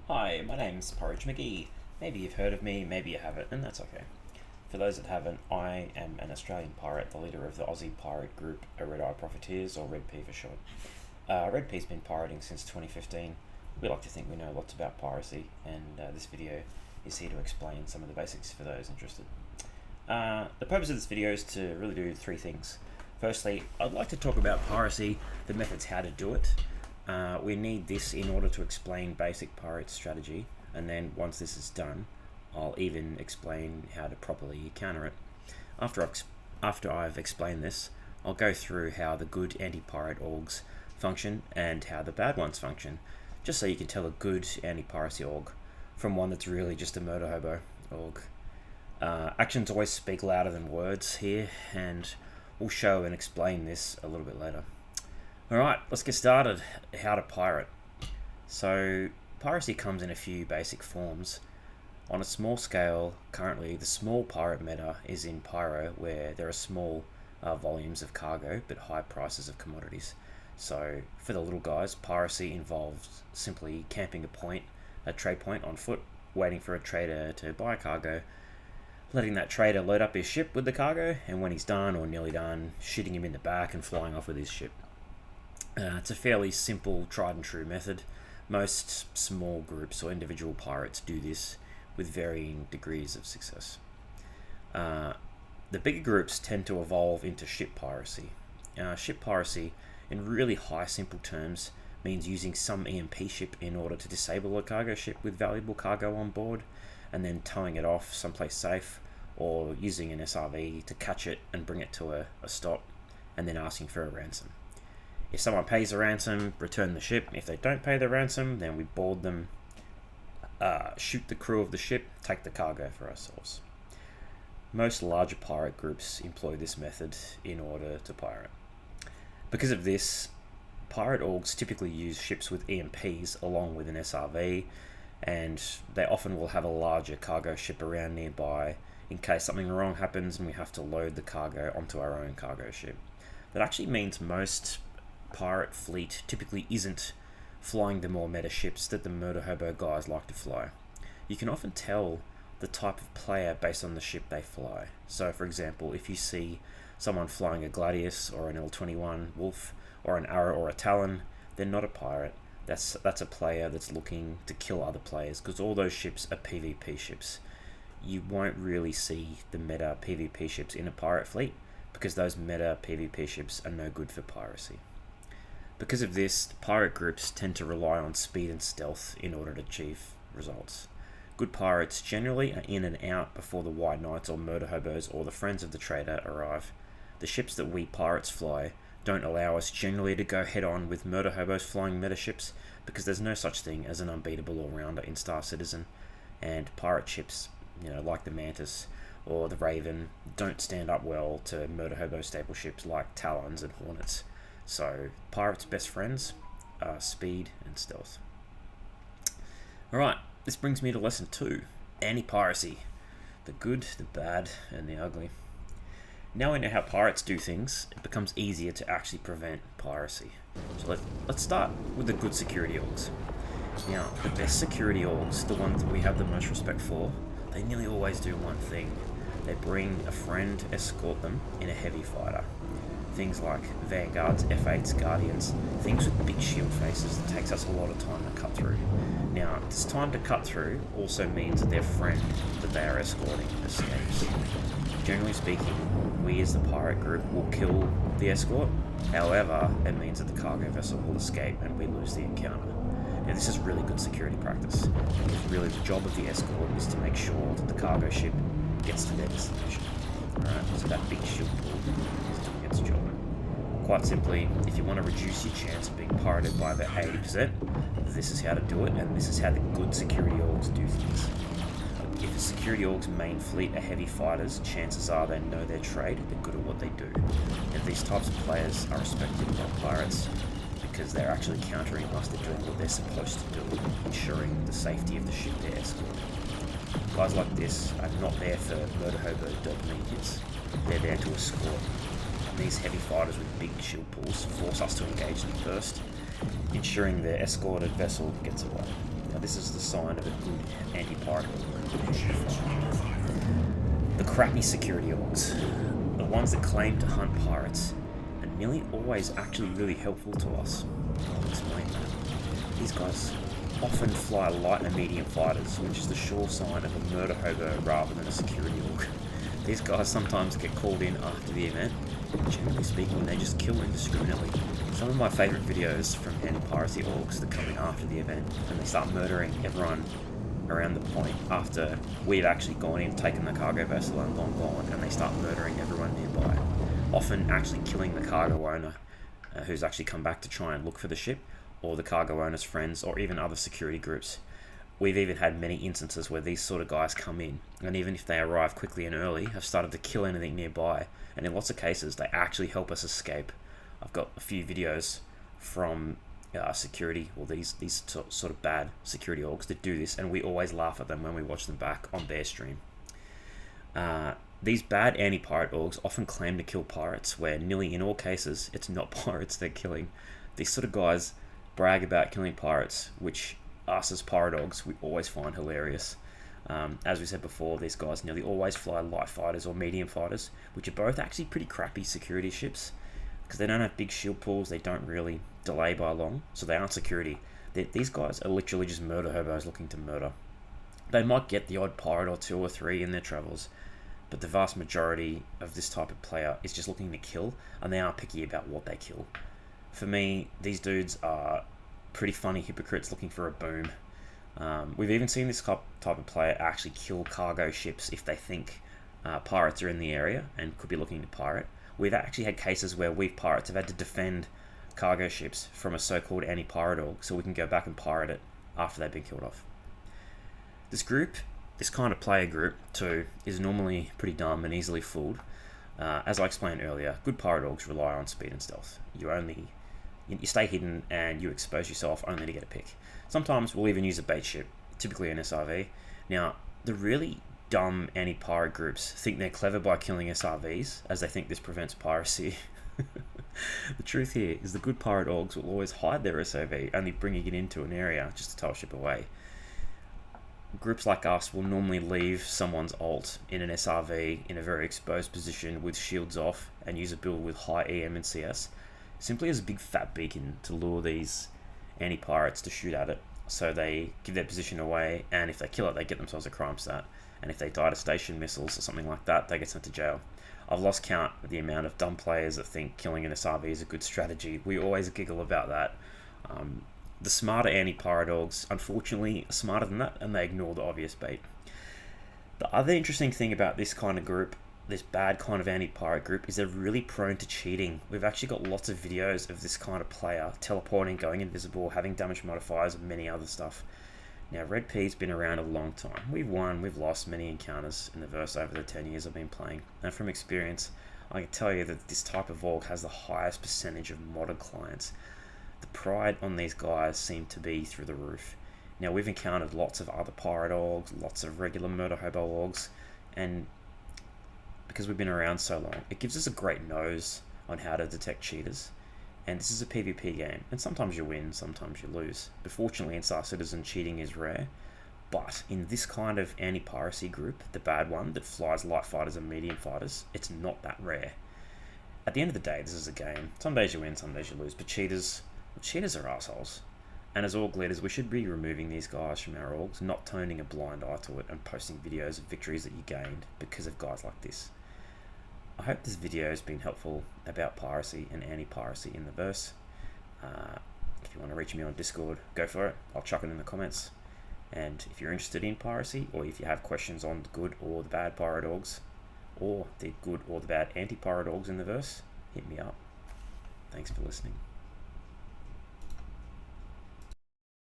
Hi, my name's Porridge McGee. Maybe you've heard of me, maybe you haven't, and that's okay. For those that haven't, I am an Australian pirate, the leader of the Aussie pirate group, Red Eye Profiteers, or Red P for short. Red P's been pirating since 2015. We like to think we know lots about piracy, and this video is here to explain some of the basics for those interested. The purpose of this video is to really do three things. Firstly, I'd like to talk about piracy, the methods how to do it. We need this in order to explain basic pirate strategy, and then once this is done, I'll even explain how to properly counter it. After I've explained this, I'll go through how the good anti-pirate orgs function and how the bad ones function, just so you can tell a good anti-piracy org from one that's really just a murder hobo org. Actions always speak louder than words here, and we'll show and explain this a little bit later. Alright, let's get started. How to pirate. So, piracy comes in a few basic forms. On a small scale, currently the small pirate meta is in Pyro, where there are small volumes of cargo but high prices of commodities. So, for the little guys, piracy involves simply camping a trade point on foot, waiting for a trader to buy cargo, letting that trader load up his ship with the cargo, and when he's done or nearly done, shooting him in the back and flying off with his ship. It's a fairly simple, tried and true method. Most small groups or individual pirates do this with varying degrees of success. The bigger groups tend to evolve into ship piracy. Ship piracy, in really high simple terms, means using some EMP ship in order to disable a cargo ship with valuable cargo on board, and then towing it off someplace safe, or using an SRV to catch it and bring it to a stop, and then asking for a ransom. If someone pays the ransom, return the ship. If they don't pay the ransom, then we board them, shoot the crew of the ship, take the cargo for ourselves. Most larger pirate groups employ this method in order to pirate. Because of this, pirate orgs typically use ships with EMPs along with an SRV, and they often will have a larger cargo ship around nearby in case something wrong happens and we have to load the cargo onto our own cargo ship. That actually means most pirate fleet typically isn't flying the more meta ships that the murder hobo guys like to fly. You can often tell the type of player based on the ship they fly. So for example, if you see someone flying a Gladius or an L-21 Wolf or an Arrow or a Talon, they're not a pirate. That's a player that's looking to kill other players, because all those ships are PvP ships. You won't really see the meta PvP ships in a pirate fleet, because those meta PvP ships are no good for piracy. Because of this, pirate groups tend to rely on speed and stealth in order to achieve results. Good pirates generally are in and out before the White Knights or murder hobos or the friends of the trader arrive. The ships that we pirates fly don't allow us generally to go head on with murder hobos flying meta ships, because there's no such thing as an unbeatable all-rounder in Star Citizen, and pirate ships, like the Mantis or the Raven, don't stand up well to murder hobo staple ships like Talons and Hornets. So, pirates' best friends are speed and stealth. Alright, this brings me to lesson 2, anti-piracy. The good, the bad, and the ugly. Now we know how pirates do things, it becomes easier to actually prevent piracy. So let's start with the good security orgs. Now, the best security orgs, the ones that we have the most respect for, they nearly always do one thing. They bring a friend to escort them in a heavy fighter. Things like Vanguards, F8s, Guardians, things with big shield faces that takes us a lot of time to cut through. Now, this time to cut through also means that their friend that they are escorting escapes. Generally speaking, we as the pirate group will kill the escort, however, it means that the cargo vessel will escape and we lose the encounter. Now, this is really good security practice, because really the job of the escort is to make sure that the cargo ship gets to their destination. Alright, so that big shield pull is doing its job. Quite simply, if you want to reduce your chance of being pirated by about 80%, this is how to do it, and this is how the good security orgs do things. If a security org's main fleet are heavy fighters, chances are they know their trade, they're good at what they do. And these types of players are respected by pirates because they're actually countering us, they're doing what they're supposed to do, ensuring the safety of the ship they're escorting. Guys like this are not there for murder hobo dopamine hits, they're there to escort. And these heavy fighters with big shield pulls force us to engage them first, ensuring the escorted vessel gets away. this is the sign of a good anti-pirate org. The crappy security orgs, the ones that claim to hunt pirates, are nearly always actually really helpful to us. I'll explain that. These guys often fly light and medium fighters, which is the sure sign of a murder hobo rather than a security org. These guys sometimes get called in after the event. Generally speaking, they just kill indiscriminately. Some of my favourite videos from anti-piracy orgs that come in after the event, and they start murdering everyone around the point after we've actually gone in, taken the cargo vessel and gone, and they start murdering everyone nearby. Often actually killing the cargo owner who's actually come back to try and look for the ship, or the cargo owner's friends, or even other security groups. We've even had many instances where these sort of guys come in, and even if they arrive quickly and early, have started to kill anything nearby, and in lots of cases they actually help us escape. I've got a few videos from security, or these sort of bad security orgs that do this, and we always laugh at them when we watch them back on their stream. These bad anti-pirate orgs often claim to kill pirates, where nearly in all cases it's not pirates they're killing. These sort of guys brag about killing pirates, which us as pirate orgs we always find hilarious. As we said before, these guys nearly always fly light fighters or medium fighters, which are both actually pretty crappy security ships, because they don't have big shield pools, they don't really delay by long, so they aren't security. These guys are literally just murder hobos looking to murder. They might get the odd pirate or two or three in their travels, but the vast majority of this type of player is just looking to kill, and they aren't picky about what they kill. For me, these dudes are pretty funny hypocrites looking for a boom. We've even seen this type of player actually kill cargo ships if they think pirates are in the area and could be looking to pirate. We've actually had cases where we pirates have had to defend cargo ships from a so-called anti-pirate org so we can go back and pirate it after they've been killed off. This kind of player group too, is normally pretty dumb and easily fooled. As I explained earlier, good pirate orgs rely on speed and stealth. You stay hidden and you expose yourself only to get a pick. Sometimes we'll even use a bait ship, typically an SRV. Now, the really dumb anti-pirate groups think they're clever by killing SRVs, as they think this prevents piracy. The truth here is the good pirate orgs will always hide their SOV, only bringing it into an area just to tow a ship away. Groups like us will normally leave someone's ult in an SRV in a very exposed position with shields off and use a build with high EM and CS, simply as a big fat beacon to lure these anti-pirates to shoot at it, so they give their position away, and if they kill it they get themselves a crime stat, and if they die to station missiles or something like that, they get sent to jail. I've lost count of the amount of dumb players that think killing an SRV is a good strategy. We always giggle about that. The smarter anti-pirate orgs, unfortunately, are smarter than that, and they ignore the obvious bait. The other interesting thing about this kind of group, this bad kind of anti-pirate group, is they're really prone to cheating. We've actually got lots of videos of this kind of player teleporting, going invisible, having damage modifiers, and many other stuff. Now, Red P's been around a long time. We've won, we've lost many encounters in the verse over the 10 years I've been playing, and from experience, I can tell you that this type of org has the highest percentage of modded clients. The pride on these guys seem to be through the roof. Now, we've encountered lots of other pirate orgs, lots of regular murder hobo orgs, and because we've been around so long, it gives us a great nose on how to detect cheaters. And this is a PvP game, and sometimes you win, sometimes you lose. But fortunately in Star Citizen, cheating is rare. But in this kind of anti-piracy group, the bad one that flies light fighters and medium fighters, it's not that rare. At the end of the day, this is a game. Some days you win, some days you lose, but cheaters are assholes. And as org leaders, we should be removing these guys from our orgs, not turning a blind eye to it and posting videos of victories that you gained because of guys like this. I hope this video has been helpful about piracy and anti-piracy in the verse. If you want to reach me on Discord, go for it. I'll chuck it in the comments. And if you're interested in piracy, or if you have questions on the good or the bad pirate orgs, or the good or the bad anti-pirate orgs in the verse, hit me up. Thanks for listening.